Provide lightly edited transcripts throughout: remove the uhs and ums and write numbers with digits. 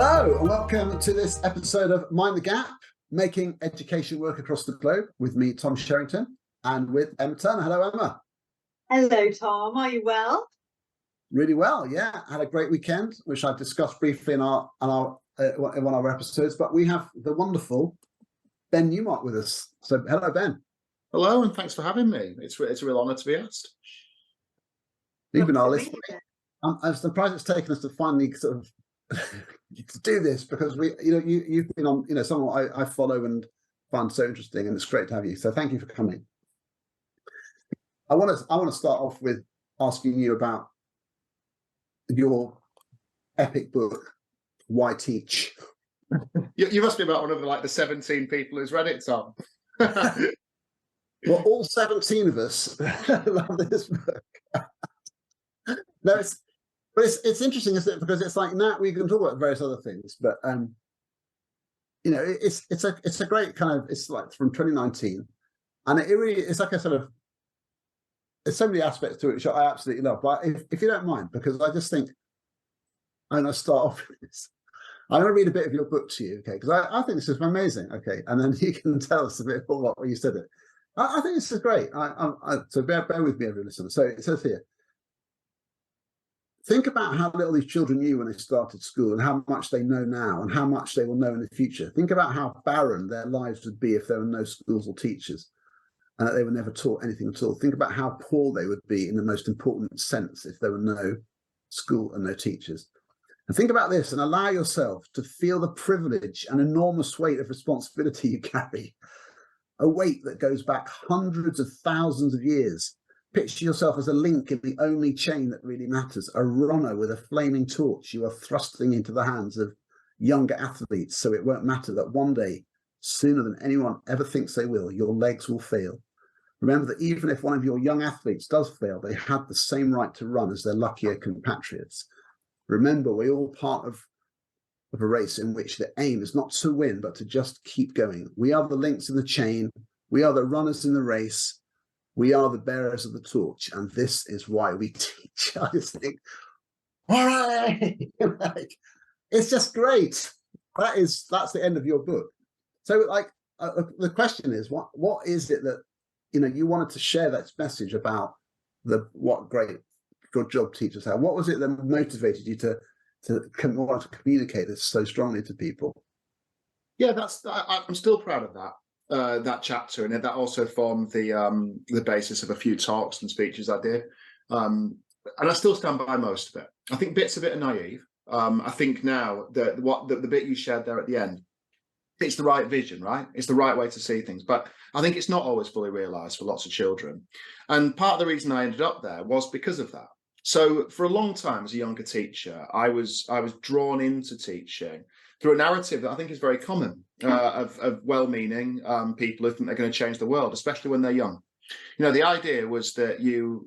Hello and welcome to this episode of Mind the Gap, making education work across the globe with me, Tom Sherrington, and with Emma Turner. Hello, Emma. Hello, Tom. Are you well? Really well, yeah. Had a great weekend, which I discussed briefly in one of our episodes. But we have the wonderful Ben Newmark with us. So, hello, Ben. Hello, and thanks for having me. It's a real honour to be asked. You've been our listener. I'm surprised it's taken us to finally sort of to do this, because you've been on someone I follow and find so interesting, and it's great to have you. So thank you for coming. I want to start off with asking you about your epic book, Why Teach? You must be about one of the 17 people who's read it, Tom. Well, all 17 of us love this book. No, it's interesting, isn't it? Because it's like now we can talk about various other things, but it's a great kind of, it's like from 2019, and it really is like a sort of, there's so many aspects to it which I absolutely love. But if you don't mind, because I just think I'm going to start off with this. I'm going to read a bit of your book to you, okay? Because I think this is amazing, okay? And then you can tell us a bit more what you said it. I think this is great. So bear with me, every listener. So it says here, think about how little these children knew when they started school and how much they know now and how much they will know in the future. Think about how barren their lives would be if there were no schools or teachers and that they were never taught anything at all. Think about how poor they would be in the most important sense if there were no school and no teachers. And think about this and allow yourself to feel the privilege and enormous weight of responsibility you carry, a weight that goes back hundreds of thousands of years. Picture yourself as a link in the only chain that really matters, a runner with a flaming torch you are thrusting into the hands of younger athletes, so it won't matter that one day, sooner than anyone ever thinks they will, your legs will fail. Remember that even if one of your young athletes does fail, they had the same right to run as their luckier compatriots. Remember, we're all part of a race in which the aim is not to win, but to just keep going. We are the links in the chain. We are the runners in the race. We are the bearers of the torch, and this is why we teach. I just think, all right, it's just great. That's the end of your book. So, the question is, what is it that you wanted to share that message about what great good job teachers have? What was it that motivated you to want to communicate this so strongly to people? Yeah, I'm still proud of that chapter, and that also formed the basis of a few talks and speeches I did, and I still stand by most of it. I think bits of it are naive. I think now that the bit you shared there at the end, it's the right vision, right? It's the right way to see things, but I think it's not always fully realised for lots of children. And part of the reason I ended up there was because of that. So for a long time as a younger teacher, I was drawn into teaching through a narrative that I think is very common of well-meaning people who think they're going to change the world, especially when they're young. The idea was that you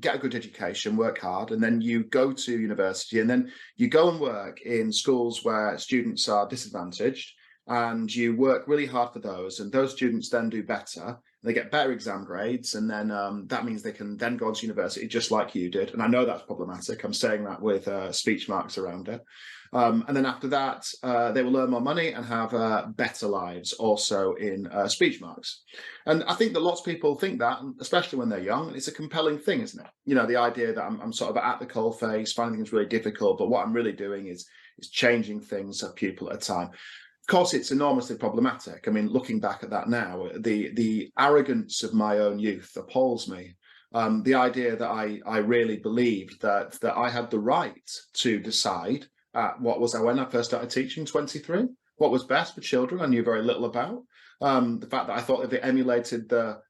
get a good education, work hard, and then you go to university, and then you go and work in schools where students are disadvantaged, and you work really hard for those, and those students then do better. They get better exam grades, and then that means they can then go on to university just like you did. And I know that's problematic. I'm saying that with speech marks around it. And then after that, they will earn more money and have better lives also in speech marks. And I think that lots of people think that, especially when they're young. And it's a compelling thing, isn't it? The idea that I'm sort of at the coalface, finding things really difficult, but what I'm really doing is changing things a pupil at a time. Of course, it's enormously problematic. I mean, looking back at that now, the arrogance of my own youth appalls me. The idea that I really believed that I had the right to decide when I first started teaching, 23, what was best for children I knew very little about. The fact that I thought if it emulated the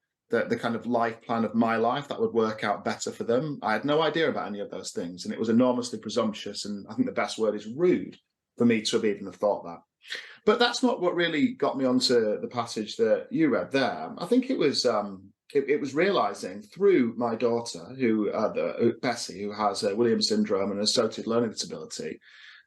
kind of life plan of my life, that would work out better for them. I had no idea about any of those things, and it was enormously presumptuous, and I think the best word is rude for me to have even thought that. But that's not what really got me onto the passage that you read there. I think it was realizing through my daughter, Bessie, who has Williams syndrome and associated learning disability,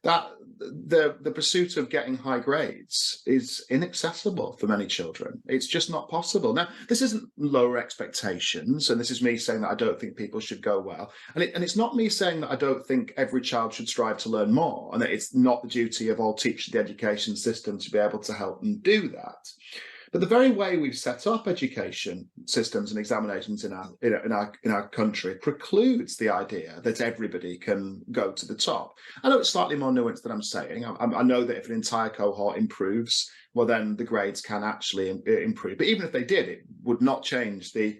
that the pursuit of getting high grades is inaccessible for many children. It's just not possible. Now, this isn't lower expectations, and this is me saying that I don't think people should go well. And it's not me saying that I don't think every child should strive to learn more, and that it's not the duty of all teachers in the education system to be able to help them do that. But the very way we've set up education systems and examinations in our country precludes the idea that everybody can go to the top. I know it's slightly more nuanced than I'm saying. I know that if an entire cohort improves, well, then the grades can actually improve. But even if they did, it would not change the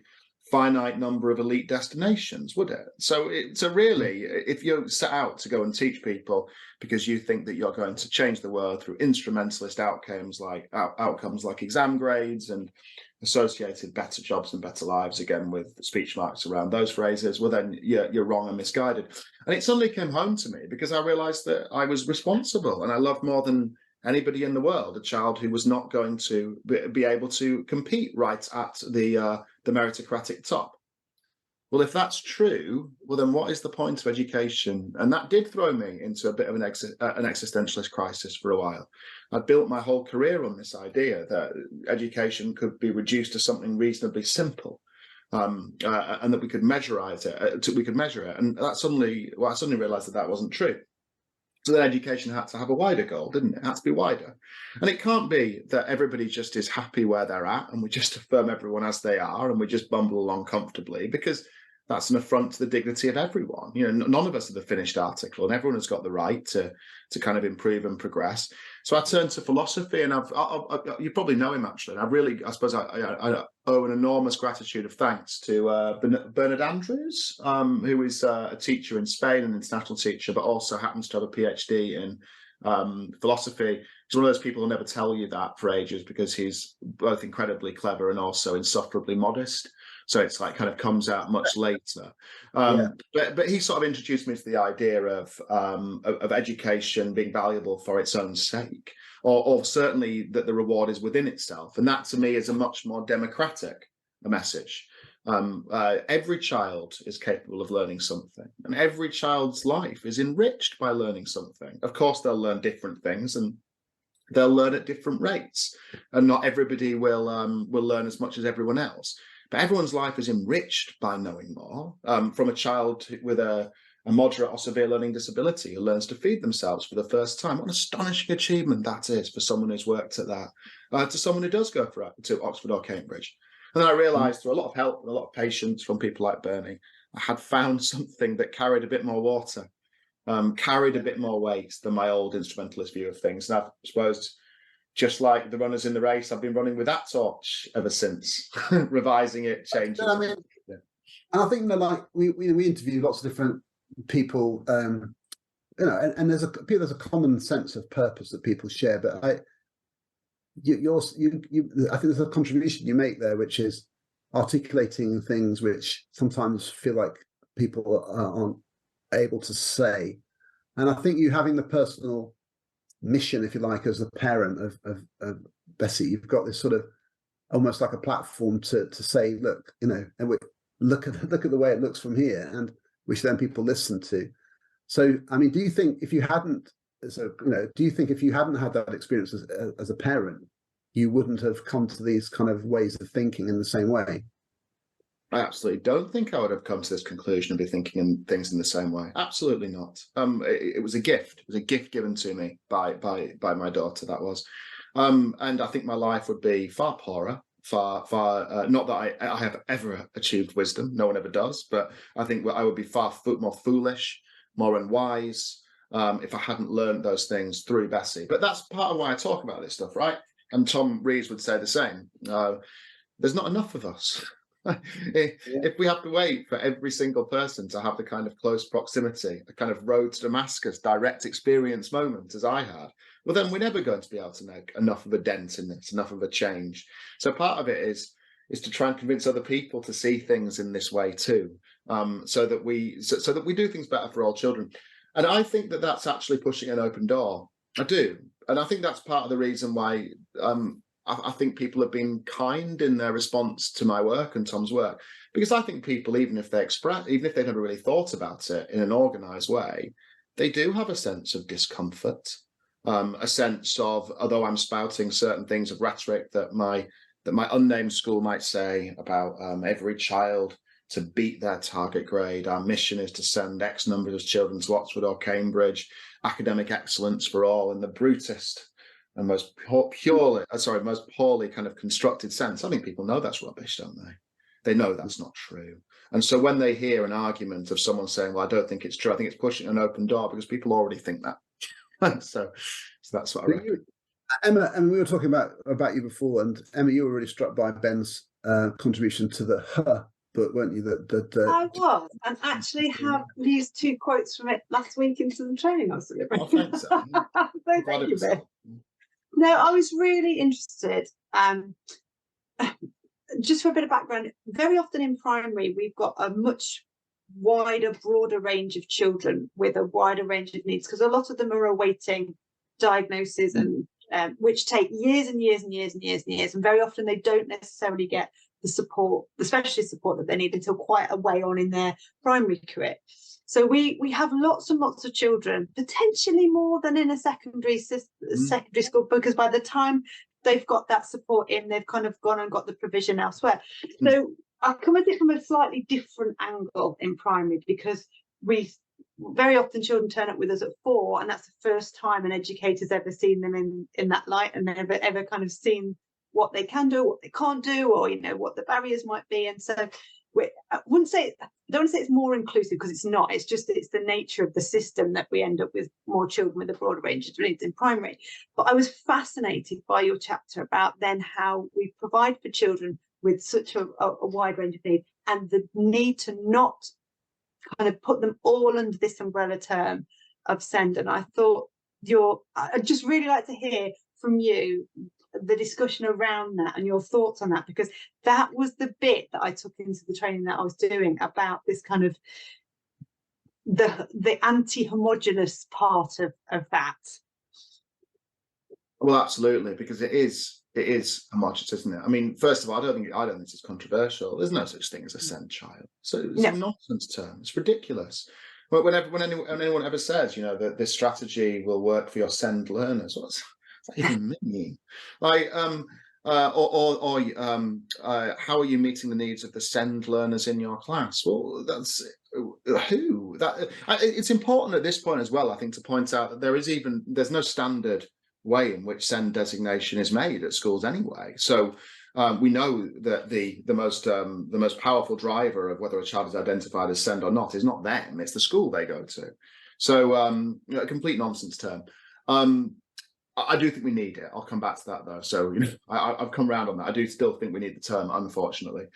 finite number of elite destinations, would it? So really, if you set out to go and teach people because you think that you're going to change the world through instrumentalist outcomes like exam grades and associated better jobs and better lives, again with speech marks around those phrases, well then you're wrong and misguided. And it suddenly came home to me because I realized that I was responsible, and I loved more than anybody in the world a child who was not going to be able to compete right at the meritocratic top. Well, if that's true, well, then what is the point of education? And that did throw me into a bit of an existentialist crisis for a while. I built my whole career on this idea that education could be reduced to something reasonably simple, and that we could measure it. And I suddenly realized that wasn't true. So then education had to have a wider goal, didn't it? It had to be wider. And it can't be that everybody just is happy where they're at and we just affirm everyone as they are and we just bumble along comfortably, because that's an affront to the dignity of everyone. You know, none of us are the finished article, and everyone has got the right to kind of improve and progress. So I turned to philosophy, and you probably know him actually. And I suppose I owe an enormous gratitude of thanks to Bernard Andrews, who is a teacher in Spain, an international teacher, but also happens to have a PhD in philosophy. He's one of those people who never tell you that for ages, because he's both incredibly clever and also insufferably modest. So it's like kind of comes out much later. But he sort of introduced me to the idea of education being valuable for its own sake, or certainly that the reward is within itself. And that to me is a much more democratic message. Every child is capable of learning something, and every child's life is enriched by learning something. Of course, they'll learn different things, and they'll learn at different rates, and not everybody will learn as much as everyone else. But everyone's life is enriched by knowing more, from a child with a moderate or severe learning disability who learns to feed themselves for the first time. What an astonishing achievement that is for someone who's worked at that, to someone who does go to Oxford or Cambridge. And then I realised through a lot of help and a lot of patience from people like Bernie, I had found something that carried a bit more water, carried a bit more weight than my old instrumentalist view of things. And I suppose, just like the runners in the race, I've been running with that torch ever since, revising it, changing it. And I think like we interview lots of different people, and there's a common sense of purpose that people share. But I think there's a contribution you make there, which is articulating things which sometimes feel like people aren't able to say. And I think you having the personal mission, if you like, as the parent of Bessie, you've got this sort of almost like a platform to say, look, and look at the way it looks from here, and which then people listen to. So, I mean, do you think if you hadn't had that experience as a parent, you wouldn't have come to these kind of ways of thinking in the same way? I absolutely don't think I would have come to this conclusion and be thinking in things in the same way. Absolutely not. It was a gift. It was a gift given to me by my daughter. That was, and I think my life would be far poorer. Far. Not that I have ever achieved wisdom. No one ever does. But I think I would be far more foolish, more unwise, if I hadn't learned those things through Bessie. But that's part of why I talk about this stuff, right? And Tom Rees would say the same. There's not enough of us. If we have to wait for every single person to have the kind of close proximity, a kind of road to Damascus direct experience moment as I had, well, then we're never going to be able to make enough of a dent in this, enough of a change. So part of it is to try and convince other people to see things in this way too, so that we do things better for all children. And I think that that's actually pushing an open door. I do, and I think that's part of the reason why I think people have been kind in their response to my work and Tom's work, because I think people, even if they've never really thought about it in an organised way, they do have a sense of discomfort, a sense of, although I'm spouting certain things of rhetoric that my unnamed school might say about every child to beat their target grade. Our mission is to send X numbers of children to Oxford or Cambridge, academic excellence for all, in the brutest and most poorly kind of constructed sense. I think people know that's rubbish, don't they? They know that's not true. And so when they hear an argument of someone saying, well, I don't think it's true, I think it's pushing an open door because people already think that. so that's what I reckon. Emma, and we were talking about you before, and Emma, you were really struck by Ben's contribution to the Her book, weren't you? I was, and actually have used 2 quotes from it last week in some training I was delivering. Oh, thanks. So thank you, Ben. No, I was really interested. Just for a bit of background, very often in primary, we've got a much wider, broader range of children with a wider range of needs, because a lot of them are awaiting diagnosis and which take years and years and years and years and years, and very often they don't necessarily get the support, the specialist support that they need until quite a way on in their primary career. So we have lots and lots of children, potentially more than in a secondary school, because by the time they've got that support in, they've kind of gone and got the provision elsewhere. So I come at it from a slightly different angle in primary, because we very often children turn up with us at 4, and that's the first time an educator's ever seen them in that light, and never ever kind of seen what they can do, what they can't do, or what the barriers might be. And so I don't want to say it's more inclusive, because it's not. It's just it's the nature of the system that we end up with more children with a broader range of needs in primary. But I was fascinated by your chapter about then how we provide for children with such a wide range of needs, and the need to not kind of put them all under this umbrella term of SEND. And I thought I'd just really like to hear from you the discussion around that and your thoughts on that, because that was the bit that I took into the training that I was doing about this kind of the anti-homogenous part of that. Well, absolutely, because it is homogenous, isn't it? I mean, first of all, I don't think this is controversial. There's no such thing as a SEND child. So it's a nonsense term. It's ridiculous. But when anyone ever says, that this strategy will work for your SEND learners, what's that even mean? Like, how are you meeting the needs of the SEND learners in your class? Well, that's who. It's important at this point as well, I think, to point out that there's no standard way in which SEND designation is made at schools anyway. So we know that the most powerful driver of whether a child is identified as SEND or not is not them; it's the school they go to. So a complete nonsense term. I do think we need it. I'll come back to that though. So I've come round on that. I do still think we need the term, unfortunately.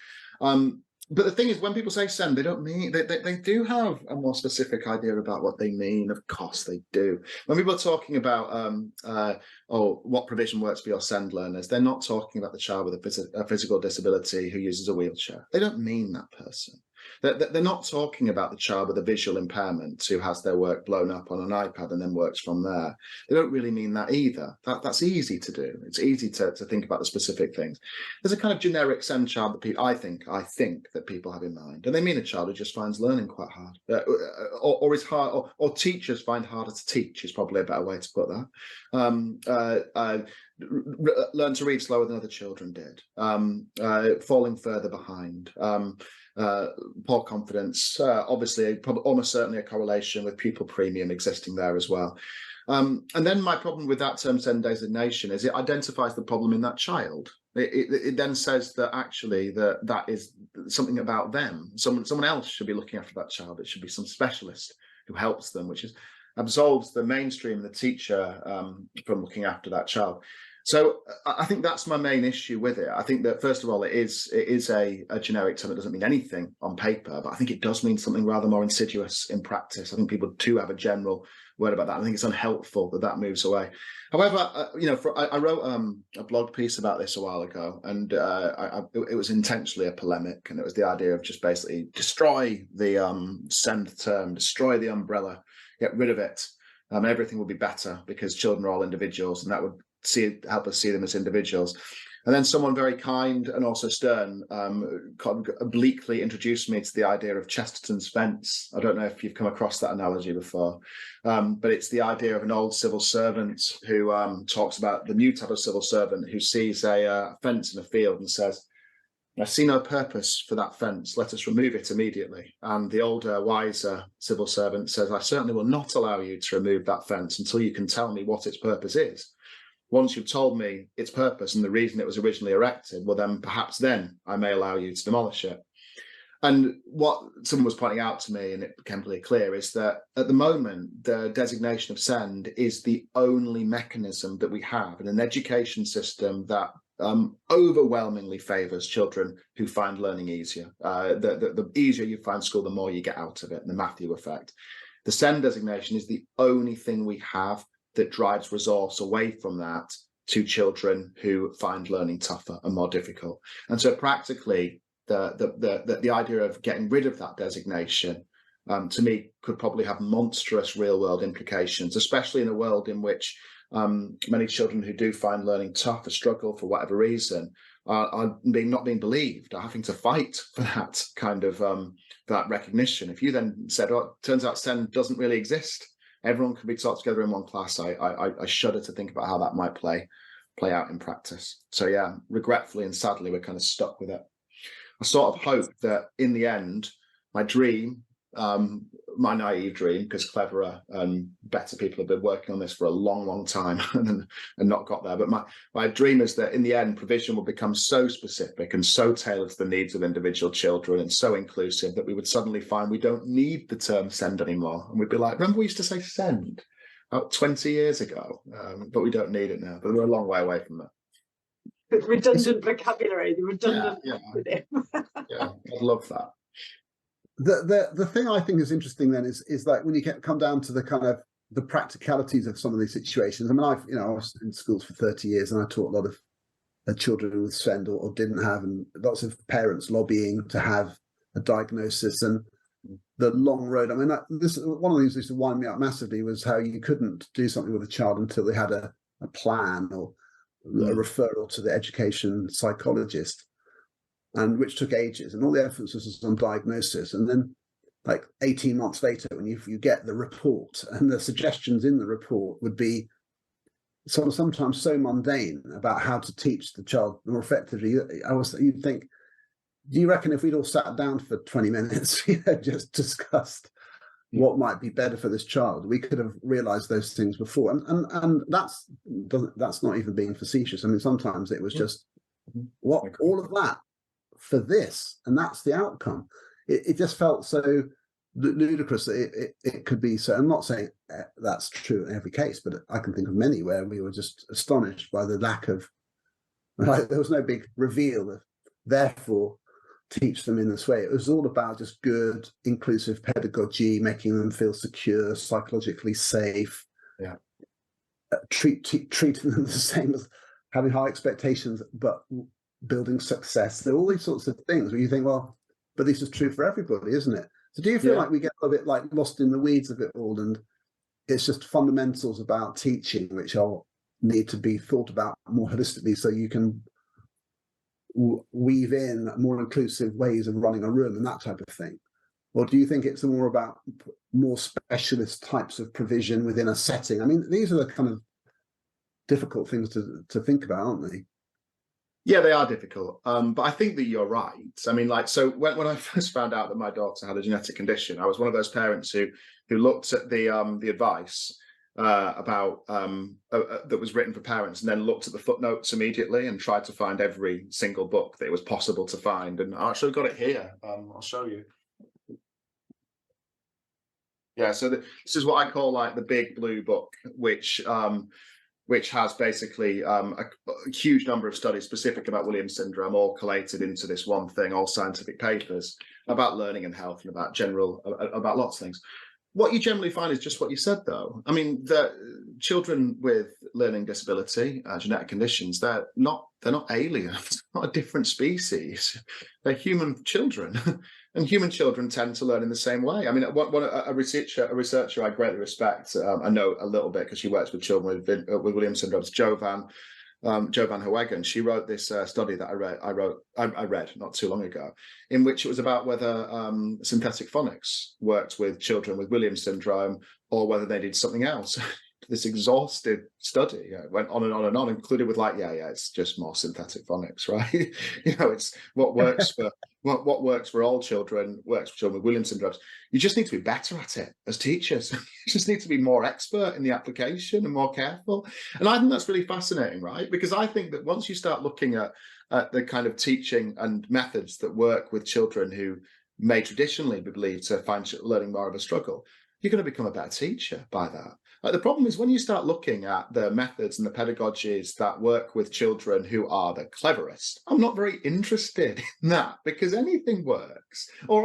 But the thing is, when people say SEND, they don't mean they do have a more specific idea about what they mean. Of course, they do. When people are talking about what provision works for your SEND learners, they're not talking about the child with a physical disability who uses a wheelchair. They don't mean that person. They're not talking about the child with a visual impairment who has their work blown up on an iPad and then works from there. They don't really mean that either. That's easy to do. It's easy to think about the specific things. There's a kind of generic SEND child that I think that people have in mind, and they mean a child who just finds learning quite hard, or is hard, or teachers find harder to teach is probably a better way to put that. Learn to read slower than other children did, falling further behind, poor confidence, obviously almost certainly a correlation with pupil premium existing there as well. And then my problem with that term SEND designation is it identifies the problem in that child. It then says that actually that is something about them. Someone else should be looking after that child. It should be some specialist who helps them, which absolves the mainstream, the teacher, from looking after that child. So I think that's my main issue with it. I think that, first of all, it is a generic term that doesn't mean anything on paper, but I think it does mean something rather more insidious in practice. I think people do have a general word about that. I think it's unhelpful that moves away. However, I wrote a blog piece about this a while ago, and it was intentionally a polemic, and it was the idea of just basically destroy the SEND term, destroy the umbrella, get rid of it, and everything will be better because children are all individuals, and that would help us see them as individuals. And then someone very kind and also stern obliquely introduced me to the idea of Chesterton's fence. I don't know if you've come across that analogy before, but it's the idea of an old civil servant who talks about the new type of civil servant who sees a fence in a field and says, "I see no purpose for that fence. Let us remove it immediately." And the older, wiser civil servant says, "I certainly will not allow you to remove that fence until you can tell me what its purpose is. Once you've told me its purpose and the reason it was originally erected, well, then perhaps then I may allow you to demolish it." And what someone was pointing out to me, and it became really clear, is that at the moment, the designation of SEND is the only mechanism that we have in an education system that overwhelmingly favours children who find learning easier. The easier you find school, the more you get out of it, the Matthew effect. The SEND designation is the only thing we have that drives resource away from that to children who find learning tougher and more difficult. And so practically, the idea of getting rid of that designation, to me, could probably have monstrous real world implications, especially in a world in which many children who do find learning tough or struggle for whatever reason are not being believed, are having to fight for that kind of that recognition. If you then said, "Oh, it turns out SEND doesn't really exist, everyone can be taught together in one class," I shudder to think about how that might play out in practice. So yeah, regretfully and sadly, we're kind of stuck with it. I sort of hope that in the end, my dream, my naive dream, because cleverer and better people have been working on this for a long, long time and not got there. But my dream is that in the end, provision will become so specific and so tailored to the needs of individual children and so inclusive that we would suddenly find we don't need the term SEND anymore. And we'd be like, remember we used to say SEND about 20 years ago, but we don't need it now. But we're a long way away from that. Redundant vocabulary, the redundant. Yeah, I'd love that. The thing I think is interesting then is like when you come down to the kind of the practicalities of some of these situations. I mean, I was in schools for 30 years and I taught a lot of children with SEND or didn't have, and lots of parents lobbying to have a diagnosis and the long road. I mean, this one of the things that used to wind me up massively was how you couldn't do something with a child until they had a plan or a referral to the education psychologist, and which took ages, and all the emphasis was on diagnosis. And then like 18 months later, when you get the report, and the suggestions in the report would be sort of sometimes so mundane about how to teach the child more effectively. You'd think, do you reckon if we'd all sat down for 20 minutes, just discussed what might be better for this child, we could have realized those things before? And that's not even being facetious. I mean, sometimes it was just all of that for this, and that's the outcome. It just felt so ludicrous that it could be so. I'm not saying that's true in every case, but I can think of many where we were just astonished by the lack of, like, there was no big reveal of therefore teach them in this way. It was all about just good, inclusive pedagogy, making them feel secure, psychologically safe, treating them the same as having high expectations, but building success. There are all these sorts of things where you think, well, but this is true for everybody, isn't it? So do you feel like we get a bit like lost in the weeds of it all, and it's just fundamentals about teaching which need to be thought about more holistically so you can weave in more inclusive ways of running a room and that type of thing? Or do you think it's more about more specialist types of provision within a setting? I mean, these are the kind of difficult things to think about, aren't they? Yeah, they are difficult. But I think that you're right. I mean, like, so when I first found out that my daughter had a genetic condition, I was one of those parents who looked at the advice about that was written for parents, and then looked at the footnotes immediately and tried to find every single book that it was possible to find. And I actually got it here. I'll show you. Yeah, so this is what I call like the big blue book, which has basically a huge number of studies specific about Williams syndrome, all collated into this one thing, all scientific papers about learning and health and about lots of things. What you generally find is just what you said, though. I mean, the children with learning disability, genetic conditions, they're not aliens, not a different species. They're human children, and human children tend to learn in the same way. I mean, a researcher I greatly respect, I know a little bit because she works with children with Williams syndrome, Jo Van Jo van Herwegen, she wrote this study that I read not too long ago, in which it was about whether synthetic phonics worked with children with Williams syndrome or whether they did something else. This exhaustive study went on and on and on, included with like, it's just more synthetic phonics, right? It's what works for what works for all children, works for children with Williams syndromes. You just need to be better at it as teachers. You just need to be more expert in the application and more careful. And I think that's really fascinating, right? Because I think that once you start looking at the kind of teaching and methods that work with children who may traditionally be believed to find learning more of a struggle, you're going to become a better teacher by that. The problem is when you start looking at the methods and the pedagogies that work with children who are the cleverest, I'm not very interested in that, because anything works, or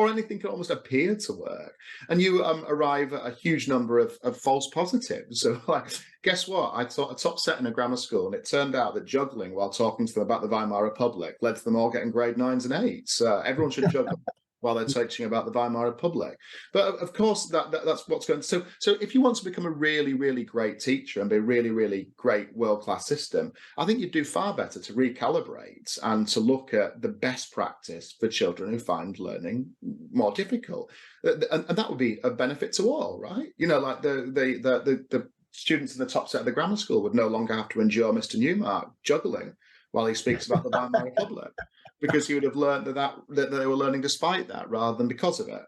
anything can almost appear to work, and you arrive at a huge number of false positives. So, like, guess what? I taught a top set in a grammar school, and it turned out that juggling while talking to them about the Weimar Republic led to them all getting grade 9s and 8s. Everyone should juggle while they're teaching about the Weimar Republic. But of course, that's what's going on. So if you want to become a really, really great teacher and be a really, really great world-class system, I think you'd do far better to recalibrate and to look at the best practice for children who find learning more difficult. And that would be a benefit to all, right? Like the students in the top set of the grammar school would no longer have to endure Mr. Newmark juggling while he speaks about the Weimar Republic, because he would have learned that they were learning despite that rather than because of it.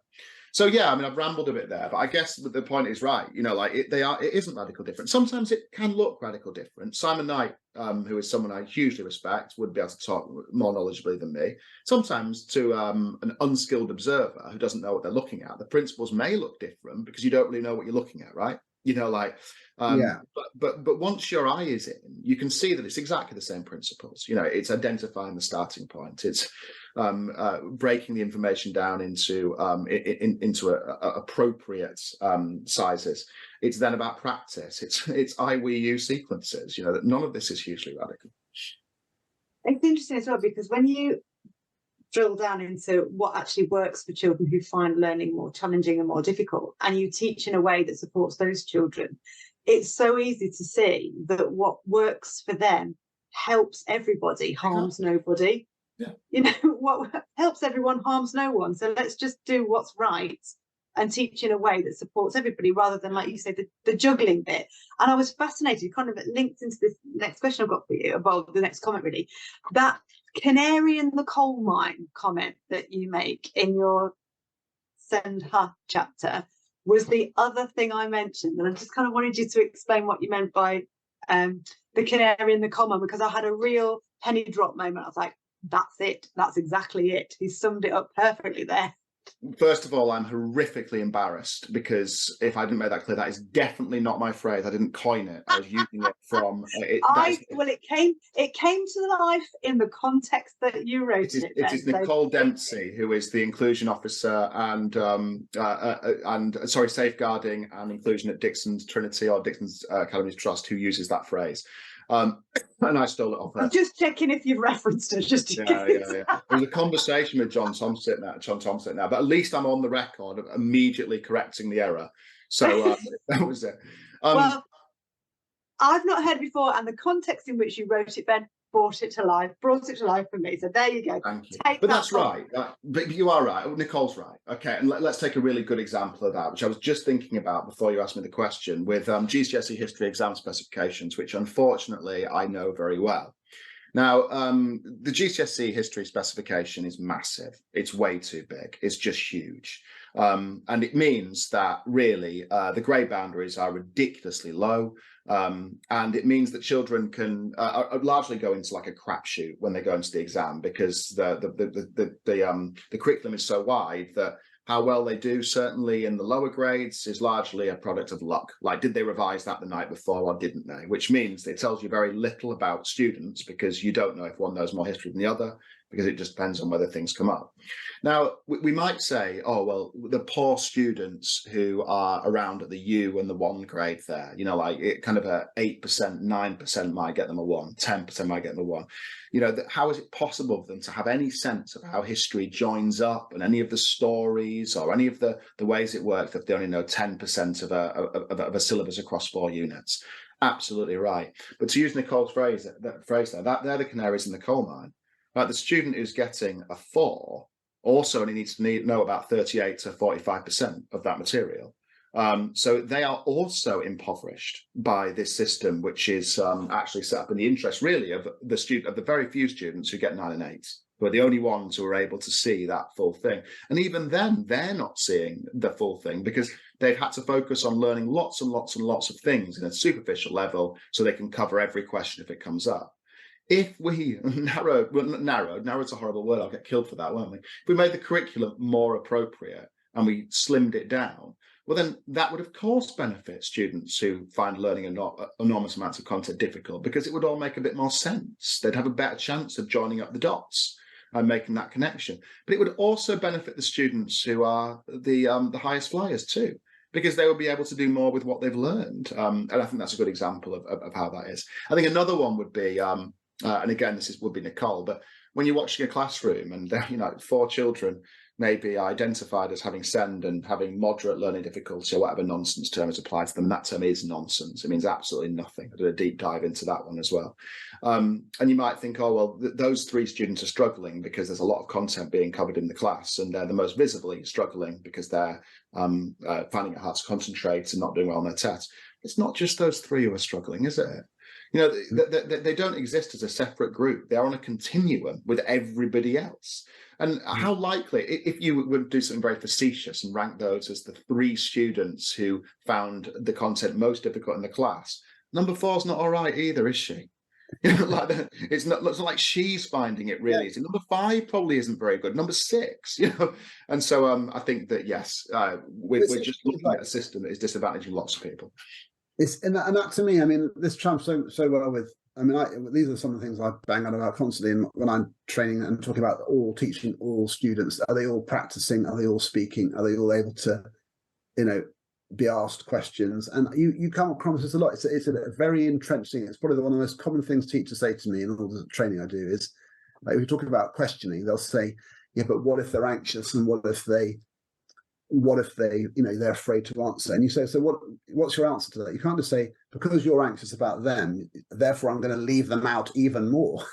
So yeah, I mean, I've rambled a bit there, but I guess the point is right. It isn't radical different. Sometimes it can look radical different. Simon Knight, who is someone I hugely respect, would be able to talk more knowledgeably than me. Sometimes to an unskilled observer who doesn't know what they're looking at, the principles may look different because you don't really know what you're looking at, right? But once your eye is in, you can see that it's exactly the same principles. It's identifying the starting point. It's breaking the information down into appropriate sizes. It's then about practice. It's I, we, you sequences. That none of this is hugely radical. It's interesting as well, because when you drill down into what actually works for children who find learning more challenging and more difficult, and you teach in a way that supports those children, it's so easy to see that what works for them helps everybody, harms nobody. Yeah. What helps everyone harms no one. So let's just do what's right and teach in a way that supports everybody, rather than, like you say, the juggling bit. And I was fascinated, kind of linked into this next question I've got for you, about the next comment really, that canary in the coal mine comment that you make in your Send Her chapter was the other thing I mentioned. And I just kind of wanted you to explain what you meant by the canary in the coal mine, because I had a real penny drop moment. I was like, that's it. That's exactly it. He summed it up perfectly there. First of all, I'm horrifically embarrassed, because if I didn't make that clear, that is definitely not my phrase. I didn't coin it. I was using it from it came to life in the context that you wrote it. It is Nicole Dempsey, who is the inclusion officer and safeguarding and inclusion at Dixon's Trinity or Dixon's Academies Trust, who uses that phrase. And I stole it off her. I'm just checking if you've referenced it. There was a conversation with John Thompson now, but at least I'm on the record of immediately correcting the error. So that was it. Well, I've not heard before, and the context in which you wrote it, Ben, brought it to life for me. So there you go. Thank you. But that's right. But you are right. Nicole's right. Okay, and let's take a really good example of that, which I was just thinking about before you asked me the question, with GCSE history exam specifications, which unfortunately I know very well. Now, the GCSE history specification is massive. It's way too big. It's just huge. And it means that really the grade boundaries are ridiculously low. And it means that children can largely go into like a crapshoot when they go into the exam, because the curriculum is so wide that how well they do, certainly in the lower grades, is largely a product of luck. Like, did they revise that the night before or didn't they? Which means it tells you very little about students, because you don't know if one knows more history than the other. because it just depends on whether things come up. Now, we might say, oh, well, the poor students who are around at the U and the 1 grade there, you know, like it kind of a 8%, 9% might get them a 1, 10% might get them a 1. You know, how is it possible for them to have any sense of how history joins up and any of the stories or any of the ways it works if they only know 10% of a syllabus across 4 units? Absolutely right. But to use Nicole's phrase there, they're the canaries in the coal mine. Right, the student who's getting a 4 also only needs to know about 38 to 45% of that material. So they are also impoverished by this system, which is actually set up in the interest, really, of the very few students who get 9 and 8, who are the only ones who are able to see that full thing. And even then, they're not seeing the full thing because they've had to focus on learning lots and lots and lots of things in a superficial level so they can cover every question if it comes up. If we narrowed, narrowed's a horrible word, I'll get killed for that, won't we? If we made the curriculum more appropriate and we slimmed it down, well, then that would, of course, benefit students who find learning enormous amounts of content difficult, because it would all make a bit more sense. They'd have a better chance of joining up the dots and making that connection. But it would also benefit the students who are the highest flyers too, because they will be able to do more with what they've learned. And I think that's a good example of how that is. I think another one would be, and again, would be Nicole, but when you're watching a classroom and 4 children may be identified as having SEND and having moderate learning difficulty or whatever nonsense term is applied to them, and that term is nonsense. It means absolutely nothing. I did a deep dive into that one as well. And you might think, oh, well, those 3 students are struggling because there's a lot of content being covered in the class, and they're the most visibly struggling because they're finding it hard to concentrate and not doing well on their tests. It's not just those 3 who are struggling, is it? You know, they don't exist as a separate group. They're on a continuum with everybody else. And how likely, if you would do something very facetious and rank those as the 3 students who found the content most difficult in the class, number 4's not all right either, is she? You know, it's not like she's finding it really easy. Number 5 probably isn't very good. Number 6, you know. And so I think that yes, we're just looking at a system that is disadvantaging lots of people. And that to me, I mean, this trumps so well with. I mean, these are some of the things I bang on about constantly when I'm training and talking about teaching all students. Are they all practicing? Are they all speaking? Are they all able to, be asked questions? And you come across this a lot. It's a very entrenching. It's probably one of the most common things teachers say to me in all the training I do is, like, if we're talking about questioning, they'll say, yeah, but what if they're anxious, and what if they they're afraid to answer? And you say, so what's your answer to that? You can't just say, because you're anxious about them, therefore I'm going to leave them out even more.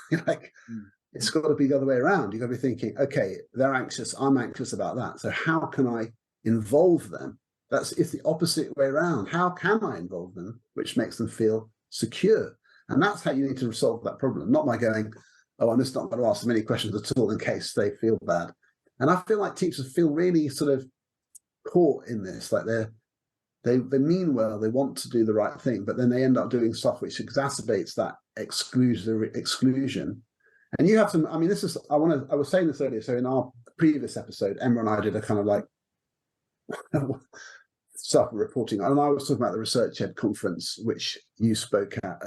It's got to be the other way around. You've got to be thinking, okay, they're anxious, I'm anxious about that, so how can I involve them? It's the opposite way around. How can I involve them, which makes them feel secure? And that's how you need to resolve that problem, not by going, oh, I'm just not going to ask them any questions at all in case they feel bad. And I feel like teachers feel really sort of caught in this, like they mean well, they want to do the right thing, but then they end up doing stuff which exacerbates that exclusion. And you have some, I mean, I was saying this earlier, so in our previous episode, Emma and I did a kind of like stuff reporting, and I was talking about the Research Ed conference, which you spoke at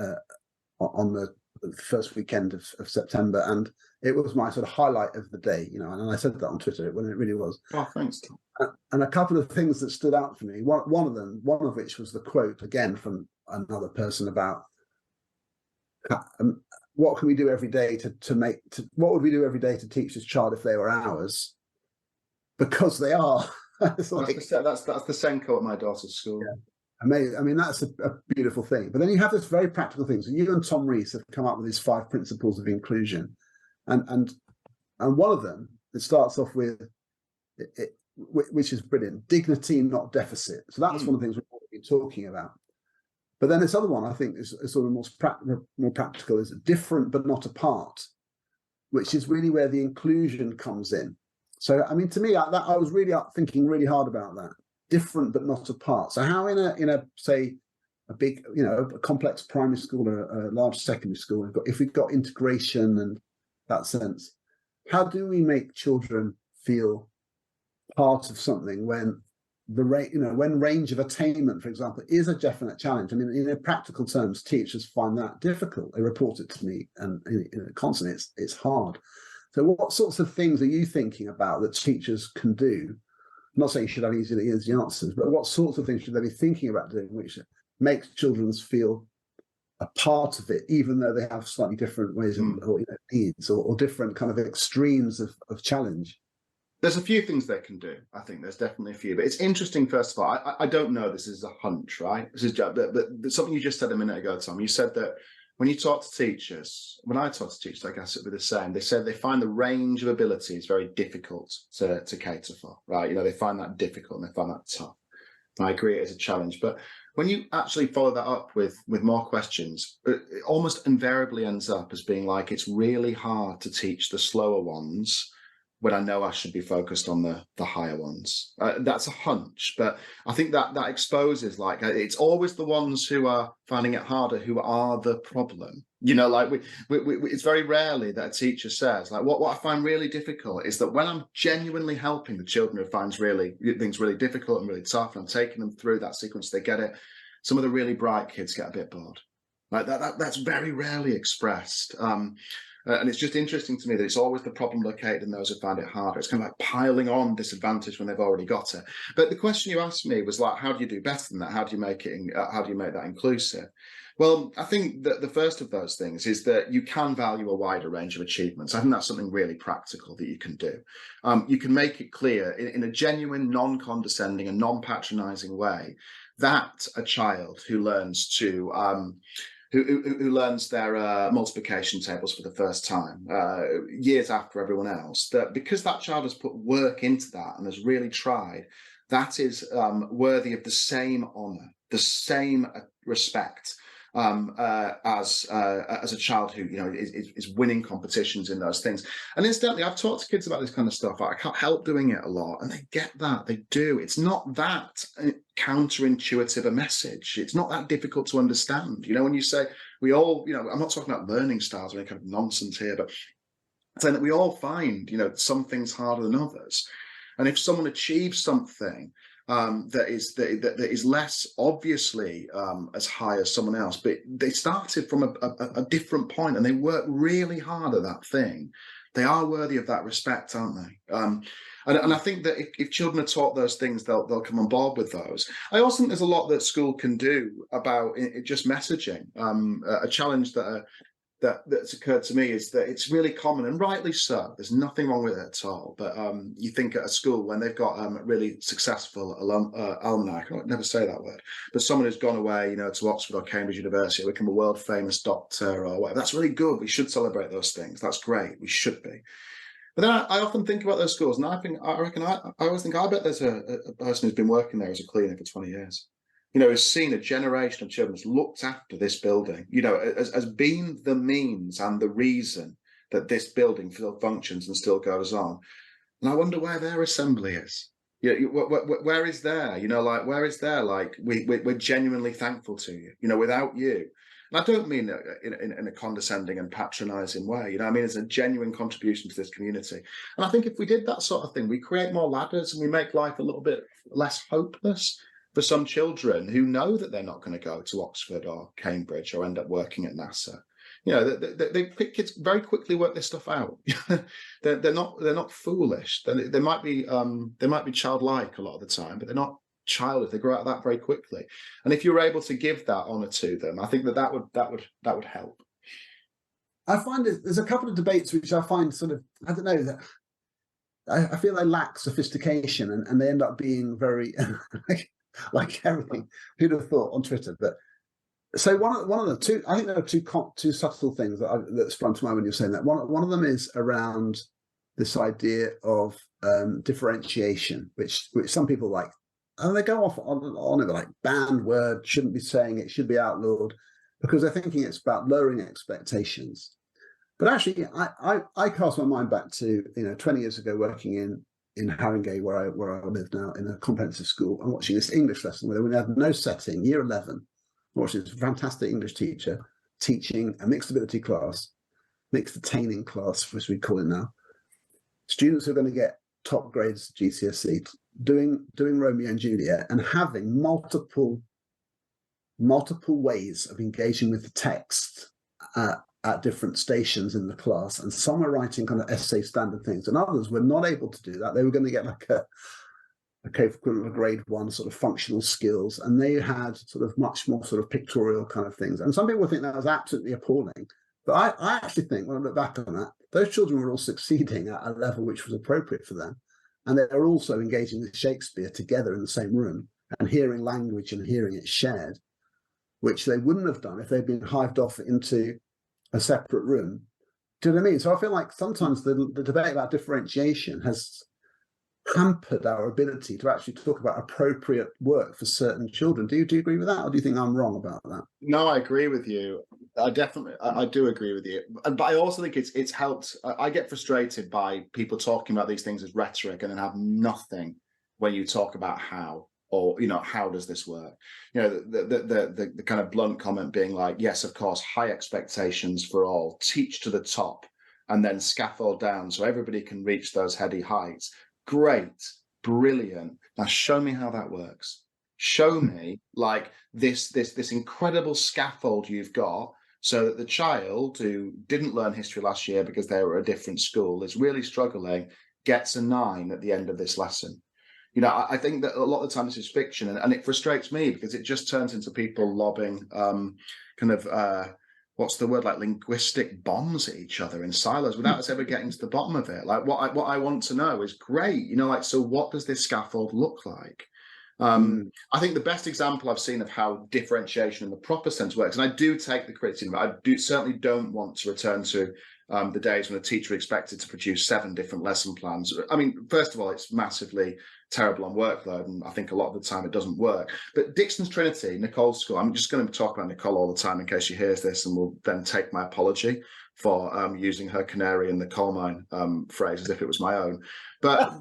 on the first weekend of September, and it was my sort of highlight of the day, and I said that on Twitter when it really was. Oh, thanks, Tom. And a couple of things that stood out for me, one of which was the quote again from another person about what can we do every day what would we do every day to teach this child if they were ours? Because they are. That's the Senko at my daughter's school. Yeah. Amazing. I mean, that's a beautiful thing. But then you have this very practical thing. So you and Tom Rees have come up with these 5 principles of inclusion, and one of them, it starts off with which is brilliant: dignity, not deficit. So that's one of the things we've been talking about. But then this other one, I think, is sort of more practical, is different but not apart, which is really where the inclusion comes in. So, I mean, to me, I was really thinking really hard about that. Different but not apart. So how in a say a big, a complex primary school or a large secondary school, if we've got integration and that sense, how do we make children feel part of something when when range of attainment, for example, is a definite challenge? I mean, in practical terms, teachers find that difficult. They report it to me, and constantly it's hard. So what sorts of things are you thinking about that teachers can do? I'm not saying you should have easy answers, but what sorts of things should they be thinking about doing which makes children feel a part of it, even though they have slightly different ways of, or needs, or different kind of extremes of challenge? There's a few things they can do. I think there's definitely a few, but it's interesting. First of all, I don't know. This is a hunch, right? This is but something you just said a minute ago, Tom. You said that when you talk to teachers, when I talk to teachers, I guess it'd be the same. They said they find the range of abilities very difficult to cater for, right? They find that difficult and they find that tough. And I agree, it is a challenge, but when you actually follow that up with more questions, it almost invariably ends up as being like, it's really hard to teach the slower ones when I know I should be focused on the higher ones. That's a hunch, but I think that exposes, like, it's always the ones who are finding it harder who are the problem. Like we it's very rarely that a teacher says, like, what I find really difficult is that when I'm genuinely helping the children who finds things really difficult and really tough, and I'm taking them through that sequence, they get it. Some of the really bright kids get a bit bored. Like that's very rarely expressed. And it's just interesting to me that it's always the problem located in those who find it harder. It's kind of like piling on disadvantage when they've already got it. But the question you asked me was like, how do you do better than that? How do you make that inclusive? Well, I think that the first of those things is that you can value a wider range of achievements. I think that's something really practical that you can do. You can make it clear in a genuine, non-condescending and non-patronizing way that a child who learns to who learns their multiplication tables for the first time years after everyone else, that because that child has put work into that and has really tried, that is worthy of the same honor, the same respect as a child who is winning competitions in those things. And incidentally, I've talked to kids about this kind of stuff. I can't help doing it a lot, and they get that. They do. It's not that counterintuitive a message. It's not that difficult to understand. When you say we all, I'm not talking about learning styles or any kind of nonsense here, but saying that we all find, some things harder than others. And if someone achieves something that is less obviously as high as someone else, but they started from a different point and they work really hard at that thing, they are worthy of that respect, aren't they? And I think that if children are taught those things, they'll come on board with those. I also think there's a lot that school can do about just messaging. A challenge that's occurred to me is that it's really common, and rightly so. There's nothing wrong with it at all. But you think at a school when they've got really successful alumni, I can never say that word, but someone who's gone away, to Oxford or Cambridge University, become a world famous doctor or whatever. That's really good. We should celebrate those things. That's great. We should be. But then I often think about those schools, and I always think, I bet there's a person who's been working there as a cleaner for 20 years. Has seen a generation of children, has looked after this building, has been the means and the reason that this building still functions and still goes on. And I wonder where their assembly is. Where is there? Where is there? Like, we're genuinely thankful to you. Without you. And I don't mean in a condescending and patronizing way. I mean, it's a genuine contribution to this community. And I think if we did that sort of thing, we create more ladders and we make life a little bit less hopeless for some children who know that they're not going to go to Oxford or Cambridge or end up working at NASA. Kids very quickly work this stuff out. they're not foolish. They might be childlike a lot of the time, but they're not childish. They grow out of that very quickly. And if you're able to give that honor to them, I think that would help. I find there's a couple of debates which I find sort of, I don't know, that I feel they lack sophistication and they end up being very like everything. Who'd have thought on Twitter? But so one of the two, I think there are two subtle things that sprung to mind when you're saying that. One of them is around this idea of differentiation, which some people like, and they go off on it like banned word, shouldn't be saying it, should be outlawed, because they're thinking it's about lowering expectations. But actually, I cast my mind back to 20 years ago working in Haringey, where I live now, in a comprehensive school, and watching this English lesson where we had no setting, year 11, watching this fantastic English teacher teaching a mixed ability class, mixed attaining class, as we call it now. Students who are going to get top grades GCSE, doing Romeo and Juliet, and having multiple ways of engaging with the text at different stations in the class, and some were writing kind of essay standard things, and others were not able to do that. They were going to get like a equivalent of a grade 1 sort of functional skills, and they had sort of much more sort of pictorial kind of things. And some people think that was absolutely appalling, but I actually think, when I look back on that, those children were all succeeding at a level which was appropriate for them, and they were also engaging with Shakespeare together in the same room and hearing language and hearing it shared, which they wouldn't have done if they'd been hived off into a separate room. Do you know what I mean? So I feel like sometimes the debate about differentiation has hampered our ability to actually talk about appropriate work for certain children. Do you agree with that, or do you think I'm wrong about that? No, I agree with you. I do agree with you. But I also think it's helped. I get frustrated by people talking about these things as rhetoric and then have nothing when you talk about how, or, how does this work? The kind of blunt comment being like, yes, of course, high expectations for all, teach to the top, and then scaffold down so everybody can reach those heady heights. Great, brilliant. Now show me how that works. Show me like this incredible scaffold you've got, so that the child who didn't learn history last year because they were at a different school, is really struggling, gets a 9 at the end of this lesson. I think that a lot of the time this is fiction, and it frustrates me because it just turns into people lobbing what's the word, like linguistic bombs at each other in silos without us ever getting to the bottom of it. Like what I want to know is, great, so what does this scaffold look like? I think the best example I've seen of how differentiation in the proper sense works, and I do take the criticism, but I certainly don't want to return to the days when a teacher expected to produce 7 different lesson plans. I mean, first of all, it's massively terrible on workload, and I think a lot of the time it doesn't work. But Dixon's Trinity, Nicole's school, I'm just going to talk about Nicole all the time in case she hears this, and will then take my apology for using her canary in the coal mine phrase as if it was my own. But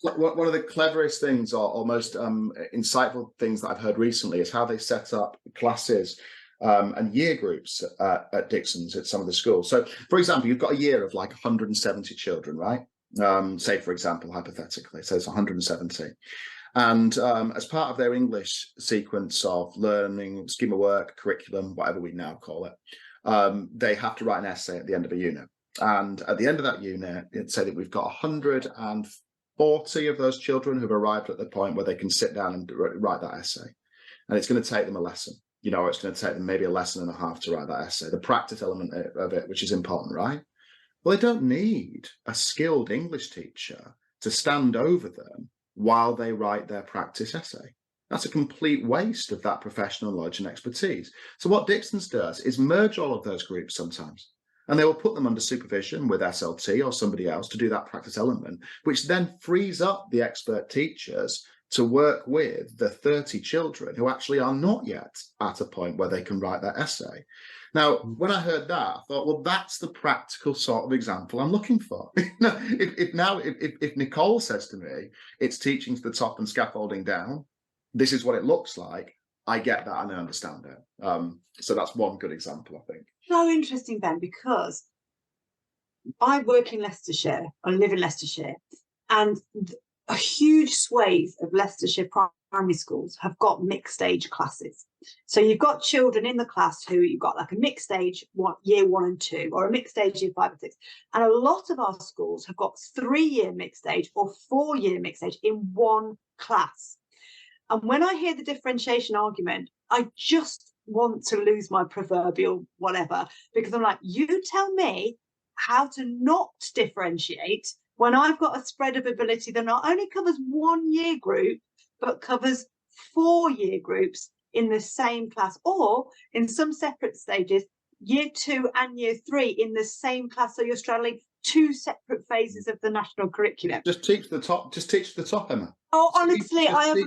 one of the cleverest things, or most insightful things that I've heard recently, is how they set up classes and year groups at Dixon's at some of the schools. So, for example, you've got a year of like 170 children, right? Say, for example, hypothetically, so it's 170. And as part of their English sequence of learning, scheme of work, curriculum, whatever we now call it, they have to write an essay at the end of a unit. And at the end of that unit, it's said that we've got 140 of those children who've arrived at the point where they can sit down and write that essay. And it's going to take them a lesson. It's going to take them maybe a lesson and a half to write that essay, the practice element of it, which is important, right? Well, they don't need a skilled English teacher to stand over them while they write their practice essay. That's a complete waste of that professional knowledge and expertise. So what Dixon's does is merge all of those groups sometimes, and they will put them under supervision with SLT or somebody else to do that practice element, which then frees up the expert teachers to work with the 30 children who actually are not yet at a point where they can write that essay. Now, when I heard that, I thought, well, that's the practical sort of example I'm looking for. If Nicole says to me, it's teaching to the top and scaffolding down, this is what it looks like, I get that and I understand it. So that's one good example, I think. So interesting, Ben, because I work in Leicestershire, I live in Leicestershire, and a huge swathe of Leicestershire primary schools have got mixed age classes. So you've got children in the class who you've got like a mixed age year 1 and 2, or a mixed age year 5 and 6. And a lot of our schools have got 3-year mixed age or 4-year mixed age in one class. And when I hear the differentiation argument, I just want to lose my proverbial whatever, because I'm like, you tell me how to not differentiate when I've got a spread of ability that not only covers 1 year group, but covers 4 year groups in the same class, or in some separate stages, year 2 and year 3 in the same class. So you're straddling 2 separate phases of the national curriculum. Just teach the top, Emma. Oh, honestly, I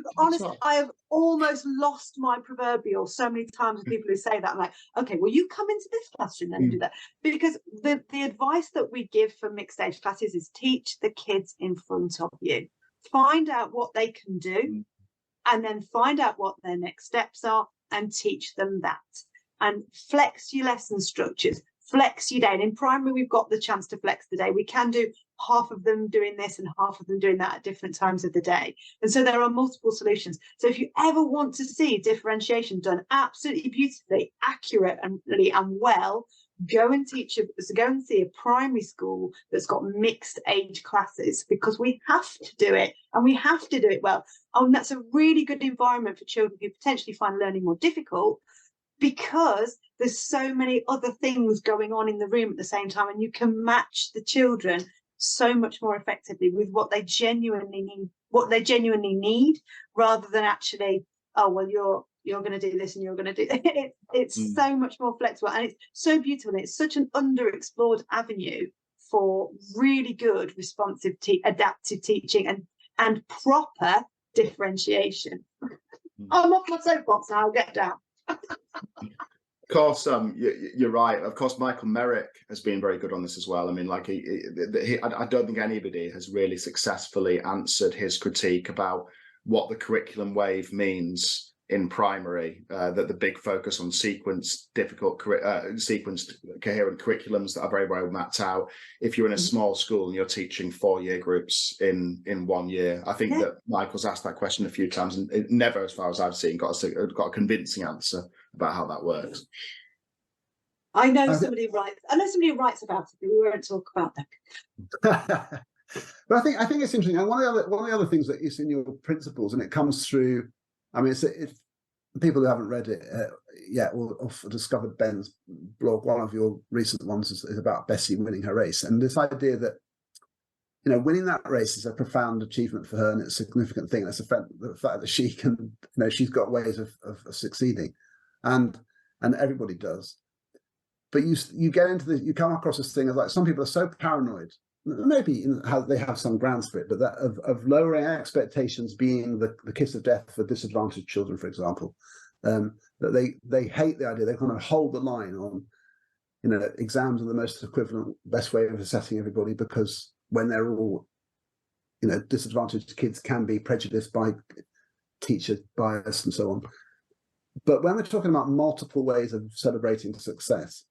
have almost lost my proverbial so many times with people who say that. I'm like, okay, well, you come into this classroom then and do that. Because the advice that we give for mixed age classes is teach the kids in front of you. Find out what they can do, and then find out what their next steps are and teach them that. And flex your lesson structures, flex your day. And in primary, we've got the chance to flex the day. We can do half of them doing this and half of them doing that at different times of the day. And so there are multiple solutions. So if you ever want to see differentiation done absolutely beautifully, accurately and well, go and see a primary school that's got mixed age classes, because we have to do it, and we have to do it well. And that's a really good environment for children who potentially find learning more difficult, because there's so many other things going on in the room at the same time, and you can match the children so much more effectively with what they genuinely need, rather than actually, oh well, you're going to do this and you're going to do it. It's so much more flexible, and it's so beautiful, and it's such an underexplored avenue for really good responsive adaptive teaching and proper differentiation. I'm off my soapbox now, I'll get down. Of course, you're right. Of course, Michael Merrick has been very good on this as well. I mean, like I don't think anybody has really successfully answered his critique about what the curriculum wave means in primary. That the big focus on sequenced, coherent curriculums that are very well mapped out. If you're in a small school and you're teaching 4-year groups in 1 year, I think that Michael's asked that question a few times, and it never, as far as I've seen, got a convincing answer about how that works. I know somebody who writes about it, but we won't talk about that. But I think it's interesting. And one of the other things that is in your principles, and it comes through. I mean, if people who haven't read it yet or discovered Ben's blog, one of your recent ones is about Bessie winning her race, and this idea that, you know, winning that race is a profound achievement for her, and it's a significant thing. That's the fact that she can, you know, she's got ways of succeeding, and everybody does. But you get into you come across this thing of, like, some people are so paranoid, maybe they have some grounds for it, but that of lowering expectations being the kiss of death for disadvantaged children, for example, that they hate the idea. They kind of hold the line on, you know, exams are the most equivalent, best way of assessing everybody, because when they're all, you know, disadvantaged kids can be prejudiced by teacher bias and so on. But when we're talking about multiple ways of celebrating success,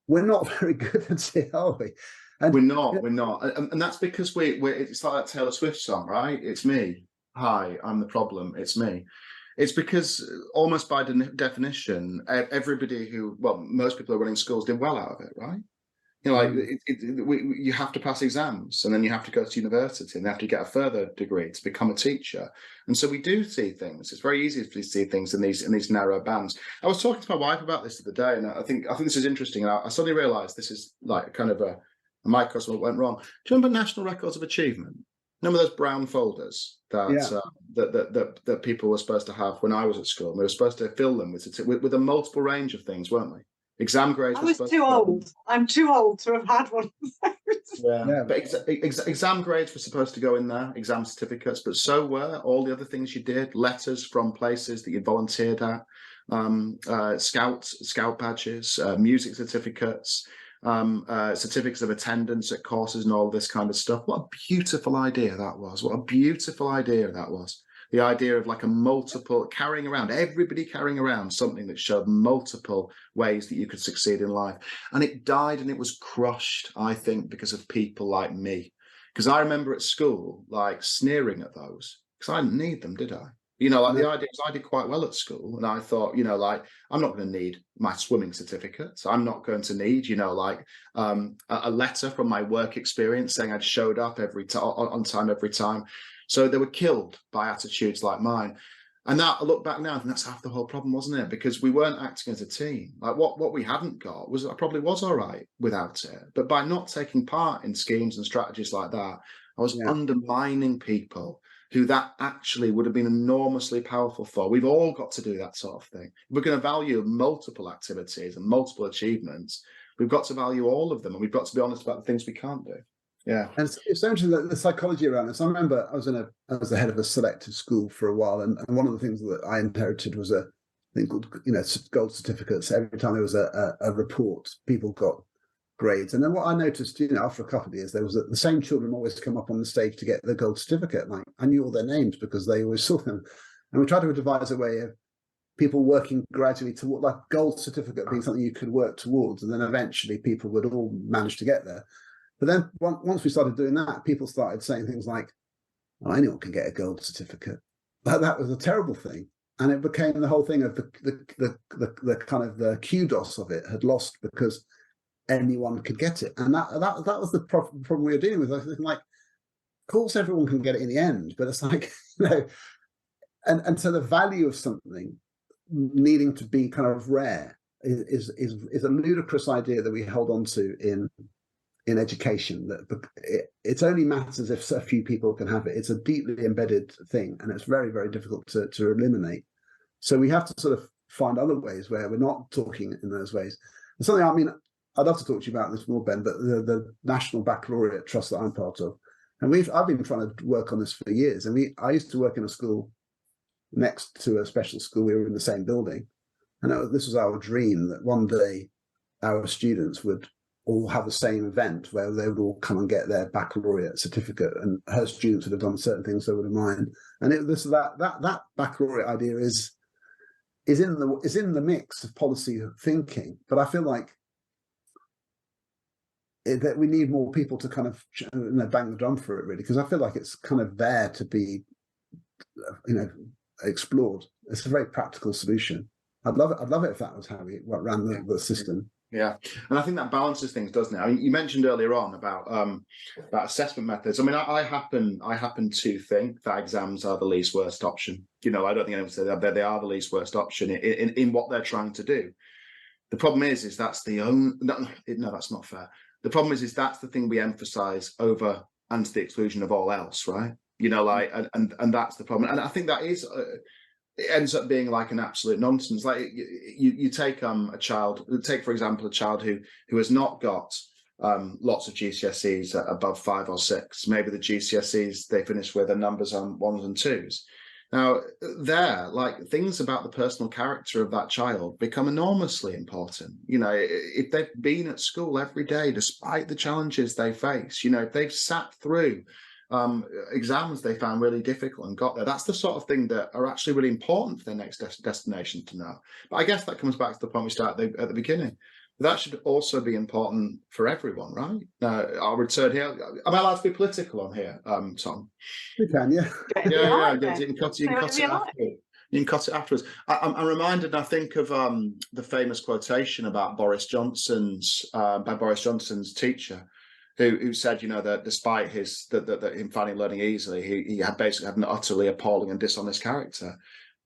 we're not very good at it, are we? And we're not, and that's because it's like that Taylor Swift song, right? It's me. Hi, I'm the problem. It's me. It's because almost by definition, everybody most people who are running schools did well out of it, right? You know, like you have to pass exams, and then you have to go to university, and they have to get a further degree to become a teacher. And so we do see things. It's very easy to see things in these narrow bands. I was talking to my wife about this the other day, and I think this is interesting. And I suddenly realised this is like kind of a microcosm what went wrong. Do you remember National Records of Achievement? Remember those brown folders that people were supposed to have when I was at school? We were supposed to fill them with a multiple range of things, weren't we? Exam grades. I was too old. I'm too old to have had one of those. Yeah, but exam grades were supposed to go in there, exam certificates, but so were all the other things you did, letters from places that you volunteered at, scout badges, music certificates, certificates of attendance at courses, and all this kind of stuff. What a beautiful idea that was. What a beautiful idea that was. The idea of like everybody carrying around something that showed multiple ways that you could succeed in life. And it died, and it was crushed, I think, because of people like me. Because I remember at school, like, sneering at those, because I didn't need them, did I? You know, like, the idea was I did quite well at school, and I thought, you know, like, I'm not going to need my swimming certificates. I'm not going to need, you know, like, a letter from my work experience saying I'd showed up on time every time. So they were killed by attitudes like mine. And that, I look back now, I think that's half the whole problem, wasn't it? Because we weren't acting as a team. Like, what we hadn't got was, I probably was all right without it. But by not taking part in schemes and strategies like that, I was undermining people who that actually would have been enormously powerful for. We've all got to do that sort of thing. If we're going to value multiple activities and multiple achievements, we've got to value all of them, and we've got to be honest about the things we can't do. Yeah, and it's so interesting, the psychology around this. I remember I was the head of a selective school for a while, and one of the things that I inherited was a thing called, you know, gold certificates. Every time there was a report, people got grades. And then what I noticed, you know, after a couple of years, there was the same children always come up on the stage to get the gold certificate. Like, I knew all their names because they always saw them. And we tried to devise a way of people working gradually toward, like, gold certificate being something you could work towards, and then eventually people would all manage to get there. But then once we started doing that, people started saying things like, "Oh, anyone can get a gold certificate." That was a terrible thing. And it became the whole thing of the kind of the kudos of it had lost because anyone could get it. And that was the problem we were dealing with. I was thinking, like, of course everyone can get it in the end, but it's like, and so the value of something needing to be kind of rare is a ludicrous idea that we hold on to in education, that it only matters if a few people can have it. It's a deeply embedded thing, and it's very, very difficult to eliminate. So we have to sort of find other ways where we're not talking in those ways. And something, I mean, I'd love to talk to you about this more, Ben, but the National Baccalaureate Trust that I'm part of, and I've been trying to work on this for years. And I used to work in a school next to a special school. We were in the same building, and this was our dream that one day our students would all have the same event where they would all come and get their baccalaureate certificate, and her students would have done certain things so would have mine. And that baccalaureate idea is in the mix of policy thinking, but I feel like that we need more people to kind of bang the drum for it, really, because I feel like it's kind of there to be explored. It's a very practical solution. I'd love it if that was how we ran the system. Yeah, and I think that balances things, doesn't it? I mean, you mentioned earlier on about assessment methods. I mean, I happen to think that exams are the least worst option. I don't think anyone said that they are the least worst option in what they're trying to do. The problem is that's the only no, that's not fair. The problem is that's the thing we emphasize over and to the exclusion of all else, right? And that's the problem. And I think that is. It ends up being like an absolute nonsense. Like you take a child, for example, a child who has not got lots of GCSEs above 5 or 6. Maybe the GCSEs they finish with are numbers on 1s and 2s. Now, like things about the personal character of that child become enormously important. If they've been at school every day, despite the challenges they face, if they've sat through exams they found really difficult and got there, that's the sort of thing that are actually really important for their next destination to know. But I guess that comes back to the point we started at the beginning. That should also be important for everyone, right? I'll return here. Am I allowed to be political on here, Tom? You can, yeah. Yeah. You can cut it afterwards. You can cut it afterwards. I'm reminded, I think, of the famous quotation about Boris Johnson's by Boris Johnson's teacher, who said, that despite him finding learning easily, he had basically had an utterly appalling and dishonest character.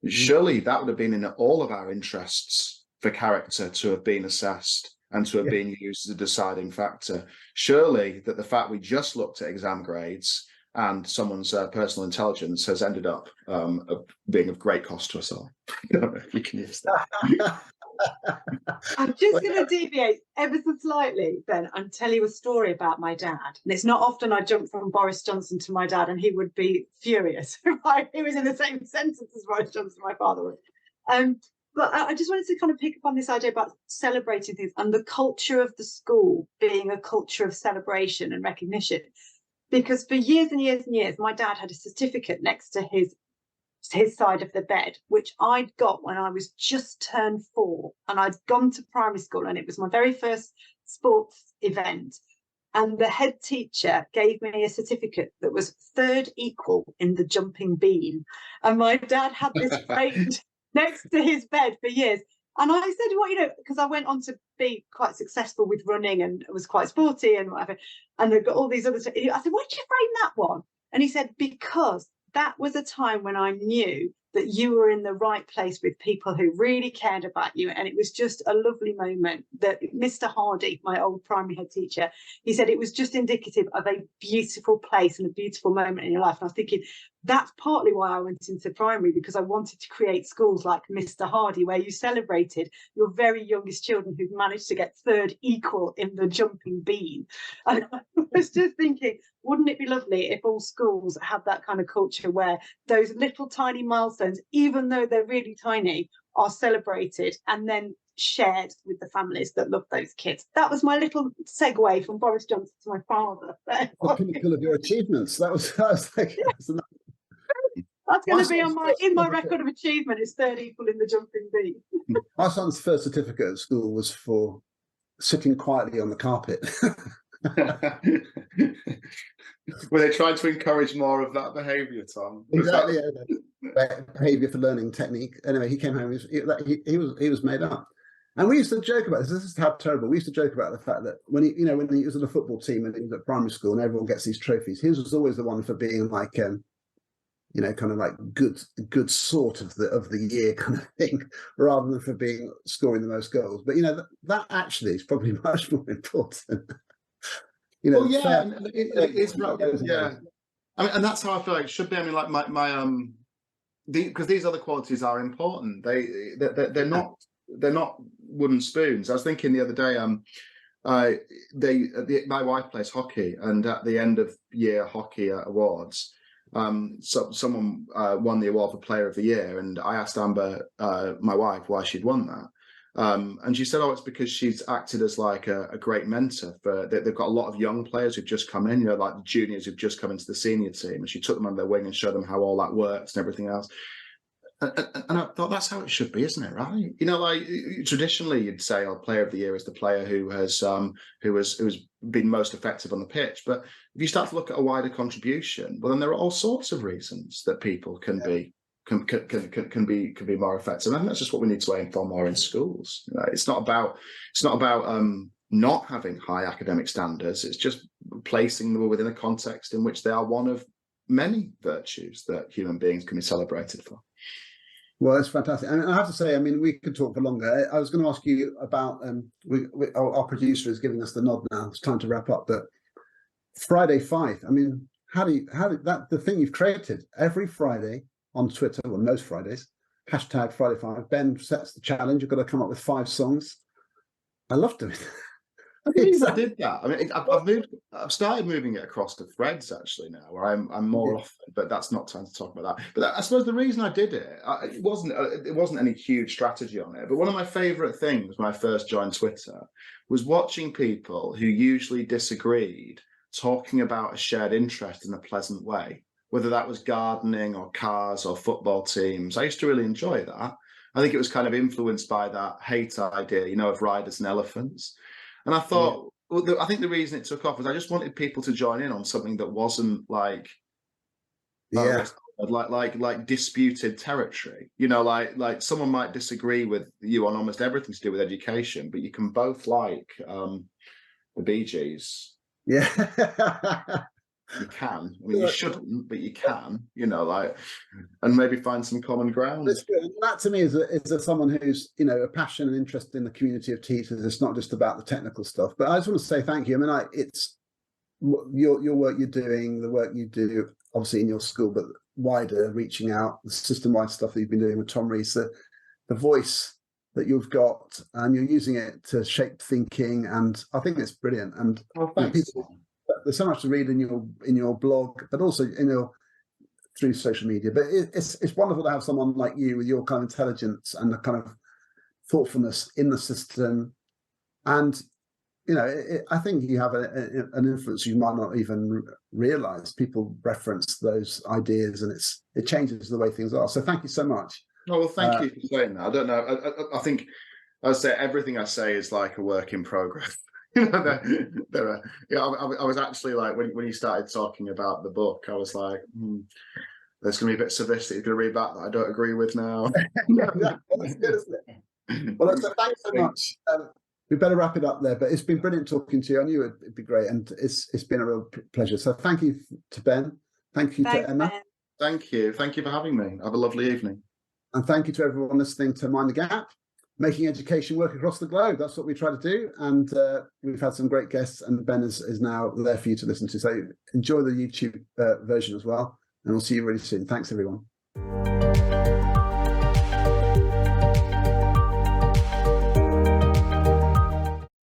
Surely that would have been in all of our interests for character to have been assessed and to have been used as a deciding factor. Surely that the fact we just looked at exam grades and someone's personal intelligence has ended up being of great cost to us all. I don't know if you can use that. I'm just going to deviate ever so slightly, Ben, and tell you a story about my dad. And it's not often I jump from Boris Johnson to my dad, and he would be furious. Right? He was in the same sentence as Boris Johnson, my father was. But I just wanted to kind of pick up on this idea about celebrating things and the culture of the school being a culture of celebration and recognition. Because for years and years and years, my dad had a certificate next to his side of the bed, which I'd got when I was just turned 4, and I'd gone to primary school, and it was my very first sports event, and the head teacher gave me a certificate that was 3rd equal in the jumping bean, and my dad had this framed next to his bed for years. And I said, well, because I went on to be quite successful with running and was quite sporty and whatever, and they've got all these other stuff. I said, why did you frame that one? And he said, because that was a time when I knew that you were in the right place with people who really cared about you. And it was just a lovely moment that Mr. Hardy, my old primary head teacher, he said it was just indicative of a beautiful place and a beautiful moment in your life. And I was thinking, that's partly why I went into primary, because I wanted to create schools like Mr. Hardy, where you celebrated your very youngest children who've managed to get 3rd equal in the jumping bean. And I was just thinking, wouldn't it be lovely if all schools had that kind of culture where those little tiny milestones, even though they're really tiny, are celebrated and then shared with the families that love those kids? That was my little segue from Boris Johnson to my father. The pinnacle of your achievements. That was like, that's going to be on my record of achievement. Is 3rd equal in the jumping bee. My son's first certificate at school was for sitting quietly on the carpet. Were they trying to encourage more of that behaviour, Tom? Exactly. behavior for learning technique. Anyway, he came home. He was made up. And we used to joke about this. This is how terrible. We used to joke about the fact that when he was in a football team and he was at primary school and everyone gets these trophies, his was always the one for being like, kind of like good sort of the year kind of thing, rather than for being scoring the most goals. But that actually is probably much more important. Well, yeah, it is right. Yeah, I mean, and that's how I feel like it should be. I mean, like my because these other qualities are important. They're not wooden spoons. I was thinking the other day, my wife plays hockey, and at the end of year hockey awards, so someone won the award for Player of the Year, and I asked Amber, my wife, why she'd won that. And she said, oh, it's because she's acted as like a great mentor for. They've got a lot of young players who've just come in, like the juniors who've just come into the senior team, and she took them under their wing and showed them how all that works and everything else. And I thought that's how it should be, isn't it? Right? Like traditionally, you'd say, "Oh, Player of the Year is the player who has been most effective on the pitch." But if you start to look at a wider contribution, well, then there are all sorts of reasons that people can be more effective. And I think that's just what we need to aim for more in schools. It's not about not having high academic standards. It's just placing them within a context in which they are one of many virtues that human beings can be celebrated for. Well, that's fantastic. And I have to say, I mean, we could talk for longer. I was going to ask you about our producer is giving us the nod now. It's time to wrap up. But Friday 5. I mean, how did that, the thing you've created every Friday on Twitter, well, most Fridays, hashtag Friday 5. Ben sets the challenge. You've got to come up with 5 songs. I love doing it. I believe I did that. I mean, I've started moving it across to threads actually now, where I'm more often, but that's not time to talk about that. But I suppose the reason I did it, it wasn't any huge strategy on it. But one of my favourite things when I first joined Twitter was watching people who usually disagreed talking about a shared interest in a pleasant way, whether that was gardening or cars or football teams. I used to really enjoy that. I think it was kind of influenced by that hate idea, of riders and elephants. And I thought, I think the reason it took off was I just wanted people to join in on something that wasn't like, like disputed territory. Like someone might disagree with you on almost everything to do with education, but you can both like the Bee Gees. Yeah. You can. I mean, you shouldn't, but you can. And maybe find some common ground. That's good. That to me is someone who's a passion and interest in the community of teachers. It's not just about the technical stuff. But I just want to say thank you. I mean, it's your work you're doing, the work you do, obviously in your school, but wider, reaching out, the system-wide stuff that you've been doing with Tom Rees, the voice that you've got, and you're using it to shape thinking, and I think it's brilliant. And thanks. There's so much to read in your blog, but also through social media. But it's wonderful to have someone like you with your kind of intelligence and the kind of thoughtfulness in the system. And I think you have an influence you might not even realize. People reference those ideas, and it changes the way things are. So thank you so much. Oh well, thank you for saying that. I don't know. I think I would say everything I say is like a work in progress. I was actually like when you started talking about the book, I was like, there's going to be a bit of this that you're going to read back that I don't agree with now. That's good, isn't it? Well, so thanks so much. We better wrap it up there, but it's been brilliant talking to you. I knew it'd be great, and it's been a real pleasure. So thank you to Ben. Thank you to Emma. Ben. Thank you for having me. Have a lovely evening. And thank you to everyone listening to Mind the Gap. Making education work across the globe. That's what we try to do. And we've had some great guests, and Ben is now there for you to listen to. So enjoy the YouTube version as well. And we'll see you really soon. Thanks, everyone.